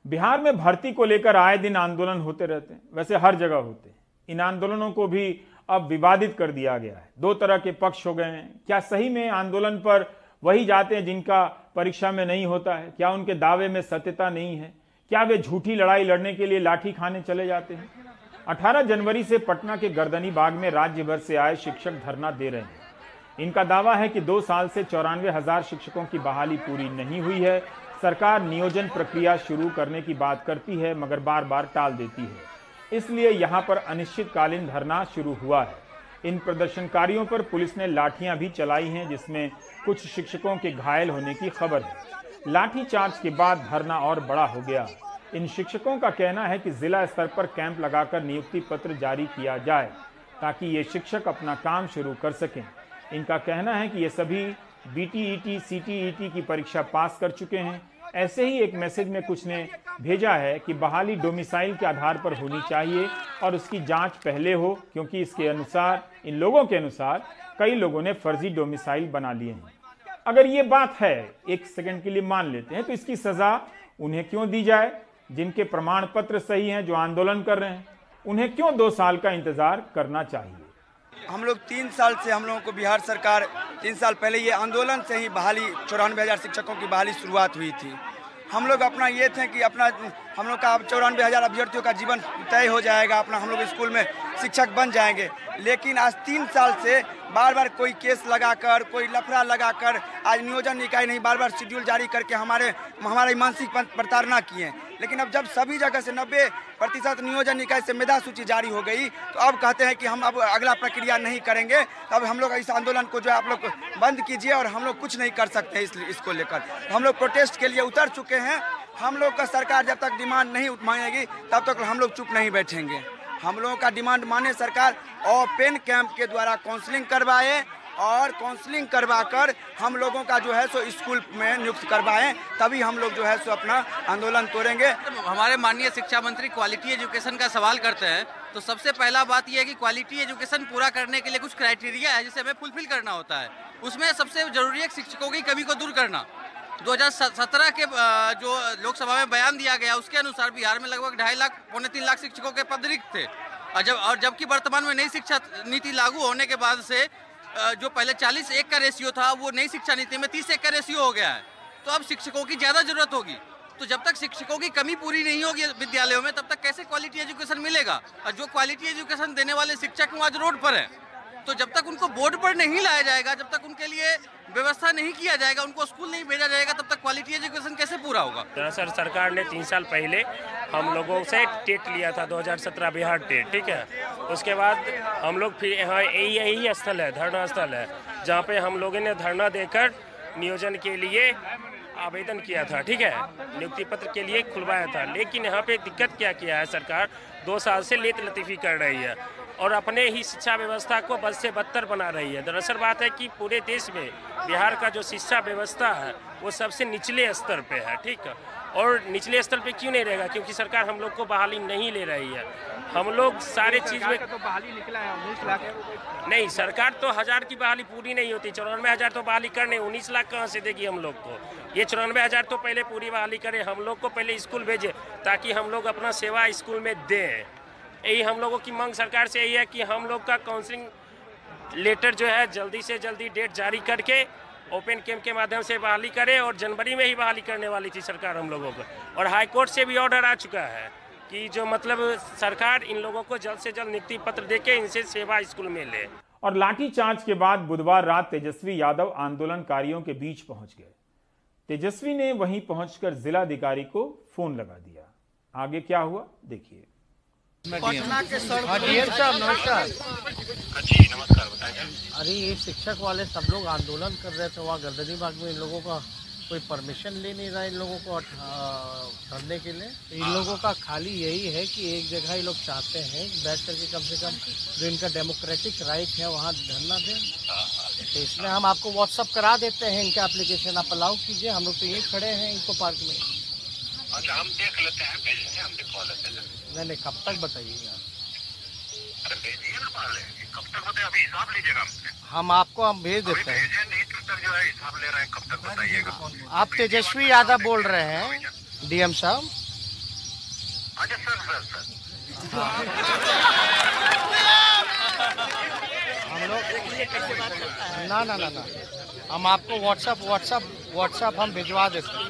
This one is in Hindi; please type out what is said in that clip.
बिहार में भर्ती को लेकर आए दिन आंदोलन होते रहते हैं, वैसे हर जगह होते हैं। इन आंदोलनों को भी अब विवादित कर दिया गया है। दो तरह के पक्ष हो गए हैं। क्या सही में आंदोलन पर वही जाते हैं जिनका परीक्षा में नहीं होता है? क्या उनके दावे में सत्यता नहीं है? क्या वे झूठी लड़ाई लड़ने के लिए लाठी खाने चले जाते हैं? 18 जनवरी से पटना के गर्दनी बाग में राज्य भर से आए शिक्षक धरना दे रहे हैं। इनका दावा है कि 2 साल से 94,000 शिक्षकों की बहाली पूरी नहीं हुई है। सरकार नियोजन प्रक्रिया शुरू करने की बात करती है मगर बार बार टाल देती है, इसलिए यहां पर अनिश्चितकालीन धरना शुरू हुआ है। इन प्रदर्शनकारियों पर पुलिस ने लाठियां भी चलाई हैं, जिसमें कुछ शिक्षकों के घायल होने की खबर है। लाठीचार्ज के बाद धरना और बड़ा हो गया। इन शिक्षकों का कहना है कि जिला स्तर पर कैंप लगाकर नियुक्ति पत्र जारी किया जाए ताकि ये शिक्षक अपना काम शुरू कर सकें। इनका कहना है कि ये सभी BTET, CTET की परीक्षा पास कर चुके हैं। ऐसे ही एक मैसेज में कुछ ने भेजा है कि बहाली डोमिसाइल के आधार पर होनी चाहिए और उसकी जांच पहले हो, क्योंकि इसके अनुसार, इन लोगों के अनुसार, कई लोगों ने फर्जी डोमिसाइल बना लिए हैं। अगर ये बात है, एक सेकंड के लिए मान लेते हैं, तो इसकी सजा उन्हें क्यों दी जाए जिनके प्रमाण पत्र सही हैं, जो आंदोलन कर रहे हैं? उन्हें क्यों 2 साल का इंतजार करना चाहिए? हम लोग 3 साल से, हम लोगों को बिहार सरकार 3 साल पहले ये आंदोलन से ही बहाली 94,000 शिक्षकों की बहाली शुरुआत हुई थी। हम लोग अपना ये थे कि हम लोग का अब 94,000 अभ्यर्थियों का जीवन तय हो जाएगा, हम लोग स्कूल में शिक्षक बन जाएंगे। लेकिन आज 3 साल से बार बार कोई केस लगाकर, कोई लफड़ा लगाकर, आज नियोजन इकाई नहीं, बार बार शेड्यूल जारी करके हमारे मानसिक प्रताड़ना किए। लेकिन अब जब सभी जगह से 90% नियोजन इकाई से मेधा सूची जारी हो गई, तो अब कहते हैं कि हम अब अगला प्रक्रिया नहीं करेंगे। तब हम लोग इस आंदोलन को जो है आप लोग बंद कीजिए और हम लोग कुछ नहीं कर सकते इसको लेकर। हम लोग प्रोटेस्ट के लिए उतर चुके हैं। हम लोग का सरकार जब तक डिमांड नहीं मानेगी तब तक हम लोग चुप नहीं बैठेंगे। हम लोगों का डिमांड माने सरकार ओपन कैंप के द्वारा काउंसलिंग करवाए और काउंसलिंग करवाकर हम लोगों का जो है सो स्कूल में नियुक्त करवाएं, तभी हम लोग जो है सो अपना आंदोलन तोड़ेंगे। हमारे माननीय शिक्षा मंत्री क्वालिटी एजुकेशन का सवाल करते हैं, तो सबसे पहला बात यह है कि क्वालिटी एजुकेशन पूरा करने के लिए कुछ क्राइटेरिया है जिसे हमें फुलफिल करना होता है। उसमें सबसे जरूरी है शिक्षकों की कमी को दूर करना। 2017 के जो लोकसभा में बयान दिया गया उसके अनुसार बिहार में लगभग 2.5 लाख, 3.25 लाख शिक्षकों के पद रिक्त थे। और जबकि वर्तमान में नई शिक्षा नीति लागू होने के बाद से जो पहले 40:1 का रेशियो था, वो नई शिक्षा नीति में 30:1 का रेशियो हो गया है। तो अब शिक्षकों की ज़्यादा जरूरत होगी। तो जब तक शिक्षकों की कमी पूरी नहीं होगी विद्यालयों में, तब तक कैसे क्वालिटी एजुकेशन मिलेगा? और जो क्वालिटी एजुकेशन देने वाले शिक्षक हैं आज रोड पर हैं। तो जब तक उनको बोर्ड पर नहीं लाया जाएगा, जब तक उनके लिए व्यवस्था नहीं किया जाएगा, उनको स्कूल नहीं भेजा जाएगा, तब तक क्वालिटी एजुकेशन कैसे पूरा होगा? दरअसल सरकार ने 3 साल पहले हम लोगों से टेट लिया था, 2017 बिहार टेट, ठीक है। उसके बाद हम लोग फिर यहाँ यही स्थल है, धरना स्थल है, जहाँ पे हम लोगों ने धरना देकर नियोजन के लिए आवेदन किया था, ठीक है, नियुक्ति पत्र के लिए खुलवाया था। लेकिन यहाँ पे दिक्कत क्या किया है, सरकार 2 साल से लेत लतीफ़ी कर रही है और अपने ही शिक्षा व्यवस्था को बद से बदतर बना रही है। दरअसल बात है कि पूरे देश में बिहार का जो शिक्षा व्यवस्था है वो सबसे निचले स्तर पे है, ठीक है। और निचले स्तर पे क्यों नहीं रहेगा? क्योंकि सरकार हम लोग को बहाली नहीं ले रही है। हम लोग सारे चीज़ में तो बहाली निकला है 19 लाख नहीं, सरकार तो 1000 की बहाली पूरी नहीं होती। 94,000 तो बहाली करने, 19 लाख कहाँ से देगी हम लोग को? ये 94,000 तो पहले पूरी बहाली करे, हम लोग को पहले स्कूल भेजे ताकि हम लोग अपना सेवा स्कूल में दें। यही हम लोगों की मांग सरकार से यही है कि हम लोग का काउंसलिंग लेटर जो है जल्दी से जल्दी डेट जारी करके ओपन कैंप के माध्यम से बहाली करे। और जनवरी में ही बहाली करने वाली थी सरकार हम लोगों को, और हाई कोर्ट से भी ऑर्डर आ चुका है कि जो मतलब सरकार इन लोगों को जल्द से जल्द नियुक्ति पत्र देके इनसे सेवा स्कूल में ले। और लाठीचार्ज के बाद बुधवार रात तेजस्वी यादव आंदोलनकारियों के बीच पहुंच गए। तेजस्वी ने वहीं पहुंचकर जिलाधिकारी को फोन लगा दिया। आगे क्या हुआ देखिए। पटना के डीएम साहब नमस्कार। जी नमस्कार, बताइए। अरे ये शिक्षक वाले सब लोग आंदोलन कर रहे थे वहाँ गर्दनी बाग में। इन लोगों का कोई परमिशन ले नहीं रहा इन लोगों को धरने के लिए। इन लोगों का खाली यही है कि एक जगह ये लोग चाहते हैं बैठ करके कम से कम जो इनका डेमोक्रेटिक राइट है वहाँ धरना दें। तो इसमें हम आपको व्हाट्सअप करा देते हैं इनका एप्लीकेशन, आप अलाउ कीजिए। हम लोग तो यही खड़े हैं इनको पार्क में। अच्छा, हम देख लेते हैं, भेजिए, हम दिखवा लेते हैं। नहीं, कब तक बताइएगा? अरे भेजिए ना, कब तक बताइए? अभी हिसाब लीजिएगा हमसे। हम भेज देते हैं। नहीं तो तक जो है हिसाब ले रहे हैं, कब तक बताइएगा? आप तेजस्वी यादव बोल रहे हैं डीएम साहब? अच्छा सर हम लोग ना हम आपको व्हाट्सअप हम भिजवा देते हैं।